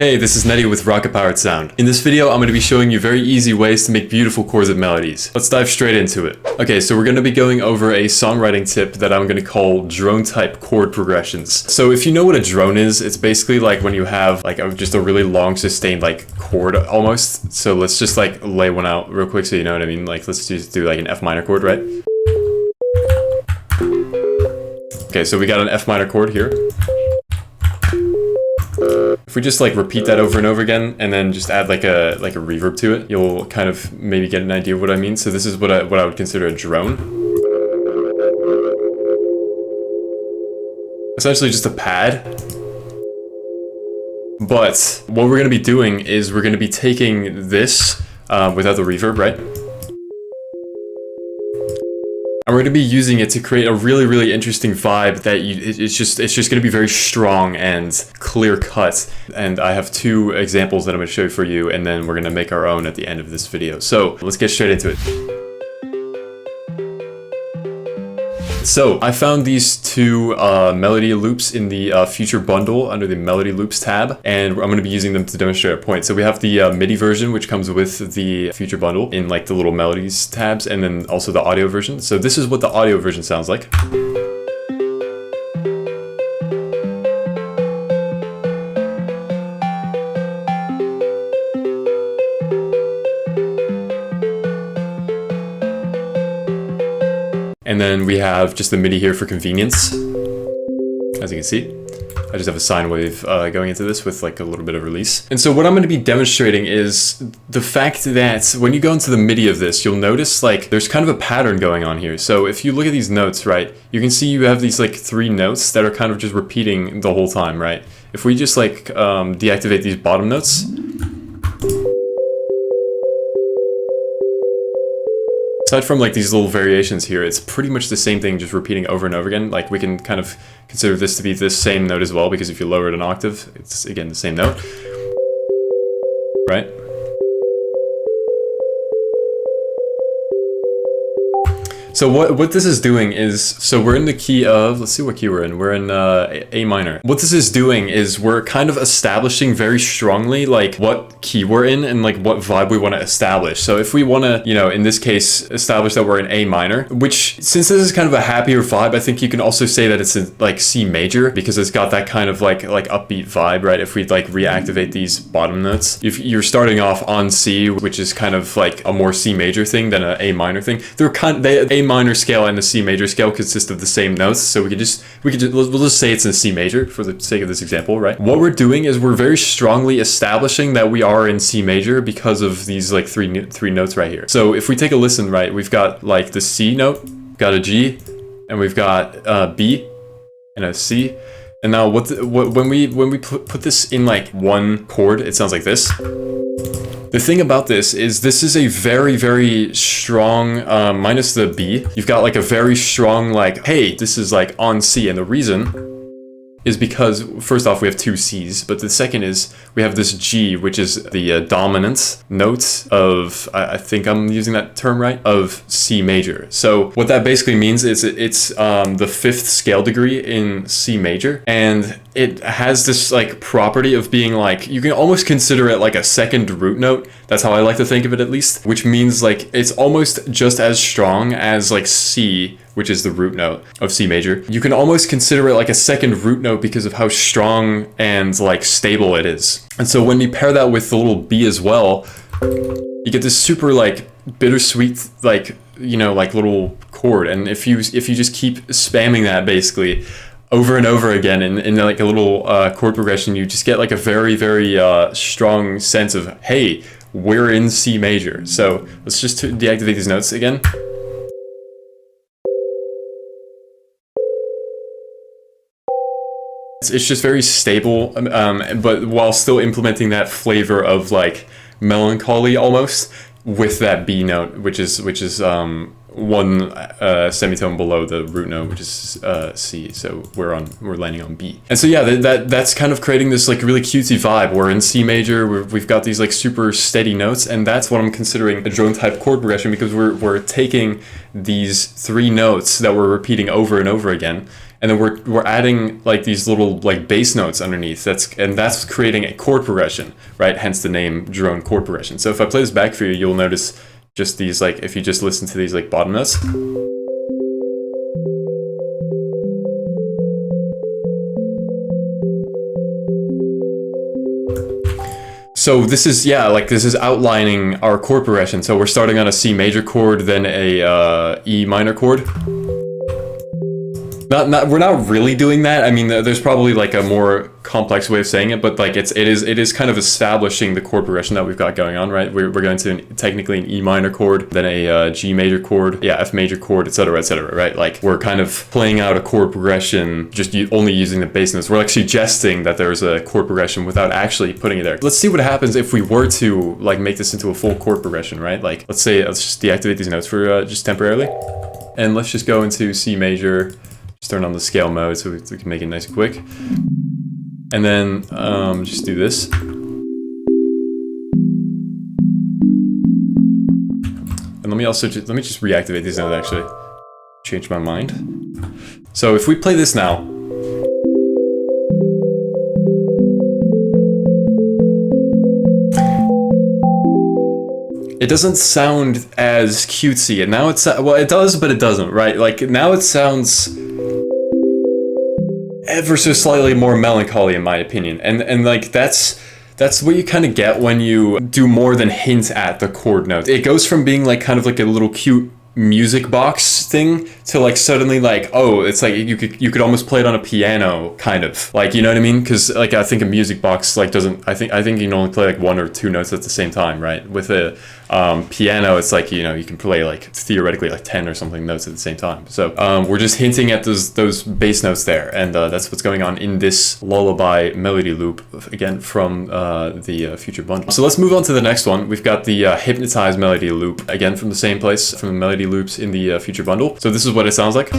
Hey, this is Netty with Rocket Powered Sound. In this video, I'm going to be showing you very easy ways to make beautiful chords and melodies. Let's dive straight into it. Okay, so we're going to be going over a songwriting tip that I'm going to call drone type chord progressions. So if you know what a drone is, it's basically like when you have like just a really long sustained like chord almost. So let's just like lay one out real quick so you know what I mean. Like let's just do like an F minor chord, right? Okay, so we got an F minor chord here. If we just like repeat that over and over again and then just add like a reverb to it, you'll kind of maybe get an idea of what I mean. So this is what I would consider a drone. Essentially just a pad. But what we're going to be doing is we're going to be taking this without the reverb, right? And we're going to be using it to create a really interesting vibe that it's just going to be very strong and clear cut. And I have two examples that I'm going to show for you, and then we're going to make our own at the end of this video. So let's get straight into it. So I found these two melody loops in the Future bundle under the melody loops tab, and I'm going to be using them to demonstrate a point. So we have the MIDI version, which comes with the Future bundle in like the little melodies tabs, and then also the audio version. So this is what the audio version sounds like. And then we have just the MIDI here for convenience. As you can see, I just have a sine wave going into this with like a little bit of release. And so what I'm going to be demonstrating is the fact that when you go into the MIDI of this, you'll notice like there's kind of a pattern going on here. So if you look at these notes, right, you can see you have these like three notes that are kind of just repeating the whole time, right? If we just like deactivate these bottom notes, aside from like these little variations here, it's pretty much the same thing, just repeating over and over again. Like we can kind of consider this to be this same note as well, because if you lower it an octave, it's again the same note, right? So what this is doing is, so we're in the key of, let's see what key we're in. We're in A minor. What this is doing is we're kind of establishing very strongly like what key we're in and like what vibe we want to establish. So if we want to, you know, in this case, establish that we're in A minor, which since this is kind of a happier vibe, I think you can also say that it's in like C major, because it's got that kind of like upbeat vibe, right? If we like reactivate these bottom notes, if you're starting off on C, which is kind of like a more C major thing than an A minor thing, A minor scale and the C major scale consist of the same notes, so we'll just say it's in C major for the sake of this example, right? What we're doing is we're very strongly establishing that we are in C major because of these like three notes right here. So if we take a listen, right, we've got like the C note, got a G, and we've got a B and a C. And now when we put this in like one chord, it sounds like this. The thing about this is a very strong, minus the B, you've got like a very strong like, hey, this is like on C, and the reason is because first off we have two C's, but the second is we have this G, which is the dominant note of, I think I'm using that term right, of C major. So what that basically means is it's the fifth scale degree in C major, and it has this like property of being like, you can almost consider it like a second root note. That's how I like to think of it, at least, which means like it's almost just as strong as like C, which is the root note of C major. You can almost consider it like a second root note because of how strong and like stable it is. And so when you pair that with the little B as well, you get this super like bittersweet, like, you know, like little chord. And if you just keep spamming that basically over and over again in like a little chord progression, you just get like a very strong sense of, hey, we're in C major. So let's just deactivate these notes again. It's just very stable, but while still implementing that flavor of like melancholy almost with that B note, which is one semitone below the root note, which is C. So we're landing on B. And so yeah, that's kind of creating this like really cutesy vibe. We're in C major. We've got these like super steady notes, and that's what I'm considering a drone type chord progression, because we're taking these three notes that we're repeating over and over again, and then we're adding like these little like bass notes underneath. That's creating a chord progression, right? Hence the name drone chord progression. So if I play this back for you, you'll notice just these, like, if you just listen to these like bottom notes. So this is, yeah, like this is outlining our chord progression. So we're starting on a C major chord, then a E minor chord. We're not really doing that. I mean, there's probably like a more complex way of saying it, but like it is kind of establishing the chord progression that we've got going on, right? We're going to technically an E minor chord, then a G major chord, yeah, F major chord, etc., right? Like we're kind of playing out a chord progression just only using the bass notes. We're like suggesting that there's a chord progression without actually putting it there. Let's see what happens if we were to like make this into a full chord progression, right? Like let's just deactivate these notes for just temporarily, and let's just go into C major. Just turn on the scale mode so we can make it nice and quick. And then just do this. And let me just reactivate these notes actually. Change my mind. So if we play this now. It doesn't sound as cutesy, and now well, it does, but it doesn't, right? Like now it sounds ever so slightly more melancholy in my opinion, and like that's what you kind of get when you do more than hint at the chord note. It goes from being like kind of like a little cute music box thing to like suddenly like, oh, it's like you could almost play it on a piano, kind of, like, you know what I mean? Because like I think a music box like doesn't, I think you can only play like one or two notes at the same time, right? With a piano, it's like, you know, you can play like theoretically like 10 or something notes at the same time. So we're just hinting at those bass notes there, and that's what's going on in this lullaby melody loop, again from the future bundle. So let's move on to the next one. We've got the hypnotize melody loop, again from the same place, from the melody loops in the future bundle. So this is what it sounds like.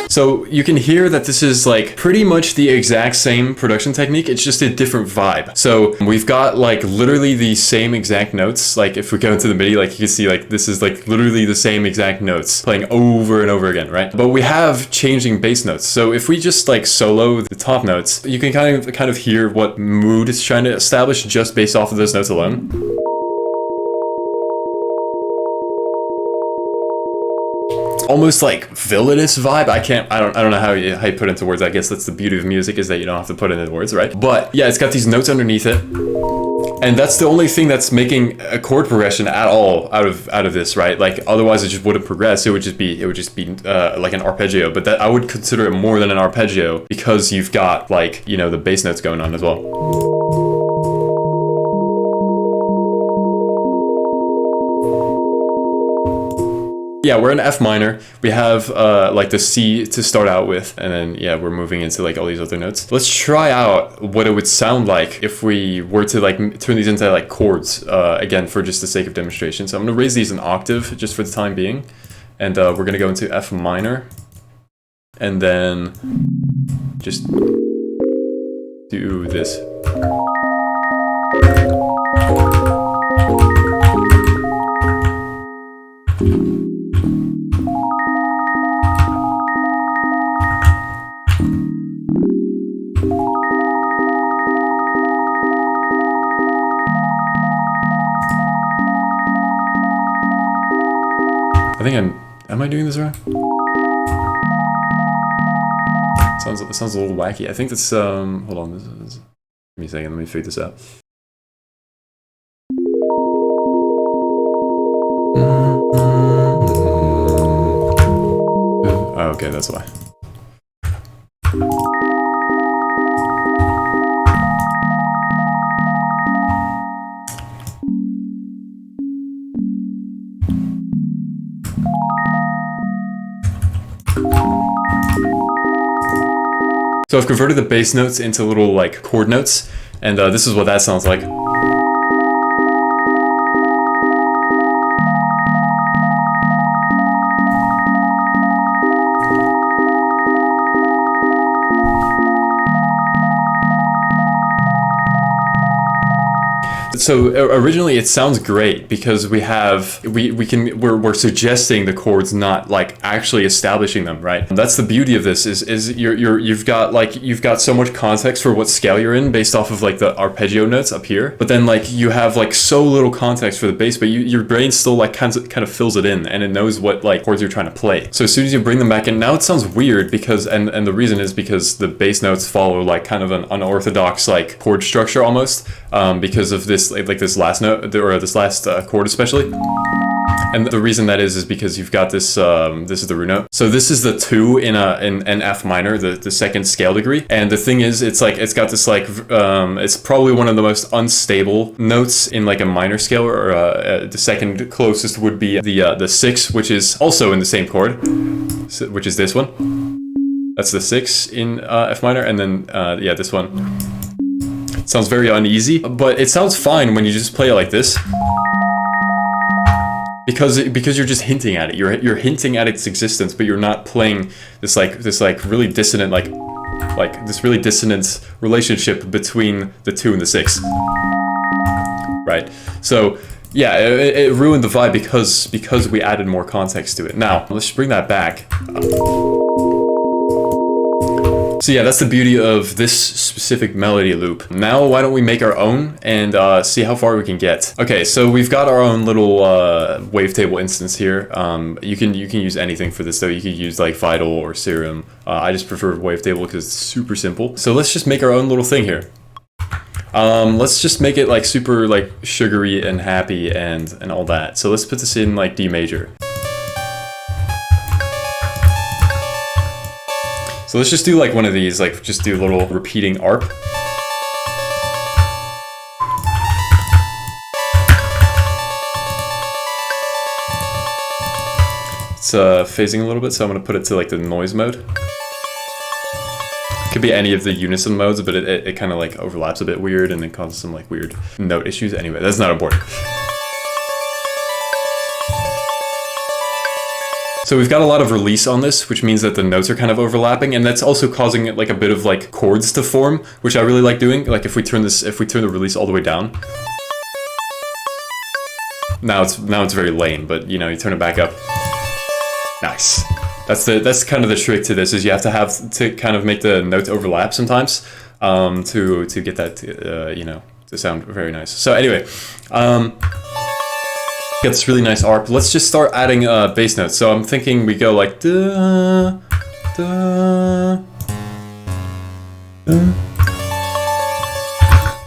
So you can hear that this is like pretty much the exact same production technique, it's just a different vibe. So we've got like literally the same exact notes. Like if we go into the MIDI, like you can see like this is like literally the same exact notes playing over and over again, right? But we have changing bass notes. So if we just like solo the top notes, you can kind of hear what mood it's trying to establish just based off of those notes alone. Almost like villainous vibe. I don't know how you put it into words. I guess that's the beauty of music, is that you don't have to put it into words, right? But yeah, it's got these notes underneath it, and that's the only thing that's making a chord progression at all out of this, right? Like otherwise it just wouldn't progress. It would just be like an arpeggio. But that I would consider it more than an arpeggio, because you've got like, you know, the bass notes going on as well. Yeah, we're in F minor. We have like the C to start out with, and then yeah, we're moving into like all these other notes. Let's try out what it would sound like if we were to like turn these into like chords, again, for just the sake of demonstration. So I'm gonna raise these an octave just for the time being, and we're gonna go into F minor, and then just do this. I think am I doing this wrong? It sounds a little wacky. I think that's, hold on, give me a second, let me figure this out. Oh, okay, that's why. So I've converted the bass notes into little like chord notes, and this is what that sounds like. So originally it sounds great because we're suggesting the chords, not like actually establishing them, right? And that's the beauty of this is you've got so much context for what scale you're in based off of like the arpeggio notes up here, but then like you have like so little context for the bass, but your brain still like kind of fills it in, and it knows what like chords you're trying to play. So as soon as you bring them back in, now it sounds weird because and the reason is because the bass notes follow like kind of an unorthodox like chord structure almost, because of this like this last note or this last chord especially. And the reason that is because you've got this, this is the root note. So this is the 2 in F minor, the second scale degree. And the thing is, it's got this like, it's probably one of the most unstable notes in like a minor scale, or the second closest would be the 6, which is also in the same chord, which is this one. That's the 6 in F minor, and then yeah, this one. It sounds very uneasy, but it sounds fine when you just play it like this. Because you're just hinting at it. You're hinting at its existence, but you're not playing this really dissonant this really dissonant relationship between the 2 and the 6. Right. So yeah, it ruined the vibe because we added more context to it. Now let's bring that back. So yeah, that's the beauty of this specific melody loop. Now why don't we make our own and see how far we can get. Okay, so we've got our own little wavetable instance here. You can use anything for this though. You could use like Vital or Serum. I just prefer wavetable because it's super simple. So let's just make our own little thing here. Let's just make it like super like sugary and happy and all that. So let's put this in like D major. So let's just do like one of these, like just do a little repeating arp. It's phasing a little bit, so I'm gonna put it to like the noise mode. Could be any of the unison modes, but it kind of like overlaps a bit weird and then causes some like weird note issues. Anyway, that's not important. So we've got a lot of release on this, which means that the notes are kind of overlapping, and that's also causing like a bit of like chords to form, which I really like doing. Like if we turn the release all the way down. Now it's very lame, but you know, you turn it back up. Nice. That's kind of the trick to this, is you have to kind of make the notes overlap sometimes, to get that you know, to sound very nice. So anyway, get this really nice arp. Let's just start adding bass notes. So I'm thinking we go like da, da,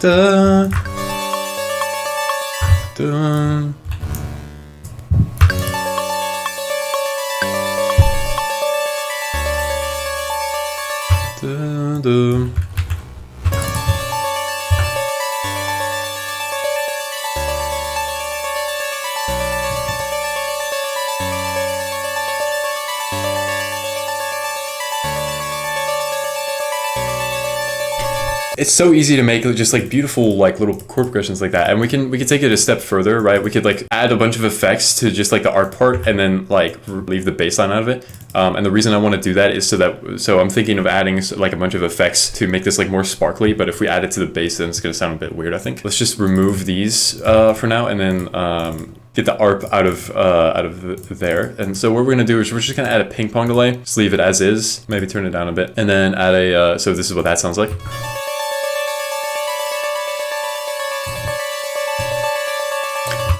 da, da, da. Da, da. It's so easy to make just like beautiful like little chord progressions like that, and we can take it a step further, right? We could like add a bunch of effects to just like the art part, and then like leave the bass line out of it. And the reason I want to do that is so I'm thinking of adding like a bunch of effects to make this like more sparkly. But if we add it to the bass, then it's gonna sound a bit weird, I think. Let's just remove these for now, and then get the arp out of there. And so what we're gonna do is we're just gonna add a ping pong delay. Just leave it as is, maybe turn it down a bit, and then add a so this is what that sounds like.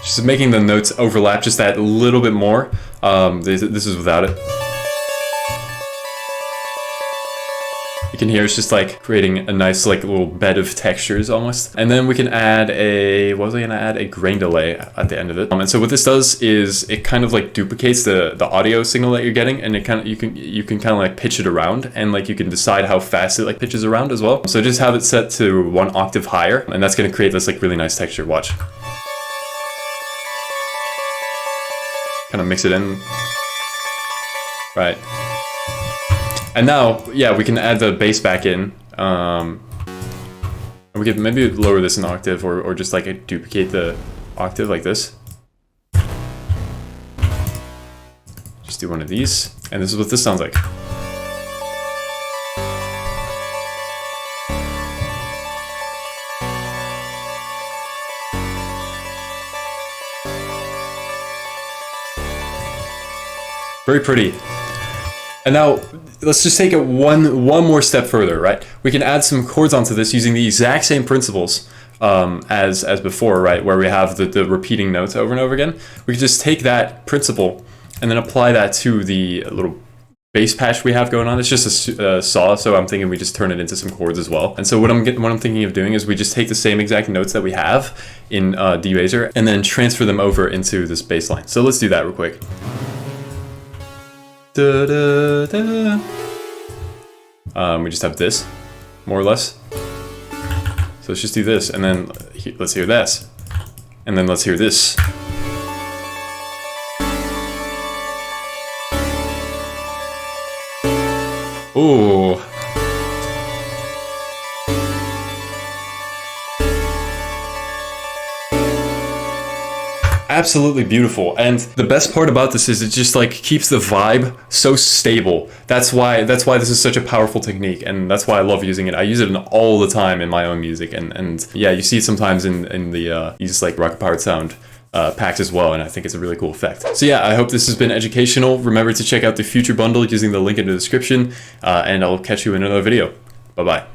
Just making the notes overlap just that little bit more. This is without it. You can hear it's just like creating a nice like little bed of textures almost. And then we can add what was I gonna add? A grain delay at the end of it. And so what this does is it kind of like duplicates the audio signal that you're getting, and it kind of you can kind of like pitch it around, and like you can decide how fast it like pitches around as well. So just have it set to 1 octave higher, and that's gonna create this like really nice texture. Watch. Kind of mix it in. Right. And now, yeah, we can add the bass back in. We could maybe lower this an octave, or just like duplicate the octave like this. Just do one of these, and this is what this sounds like. Very pretty. And now, let's just take it one more step further, right? We can add some chords onto this using the exact same principles as before, right? Where we have the repeating notes over and over again. We can just take that principle and then apply that to the little bass patch we have going on. It's just a saw, so I'm thinking we just turn it into some chords as well. And so what I'm thinking of doing is we just take the same exact notes that we have in D major and then transfer them over into this bass line. So let's do that real quick. Da, da, da. We just have this, more or less. So let's just do this, and then let's hear this, and then let's hear this. Ooh. Absolutely beautiful. And the best part about this is it just like keeps the vibe so stable. That's why this is such a powerful technique, and that's why I love using it. I use it all the time in my own music, and yeah, you see it sometimes in the these like rocket powered sound packs as well, and I think it's a really cool effect. So yeah, I hope this has been educational. Remember to check out the future bundle using the link in the description, and I'll catch you in another video. Bye bye.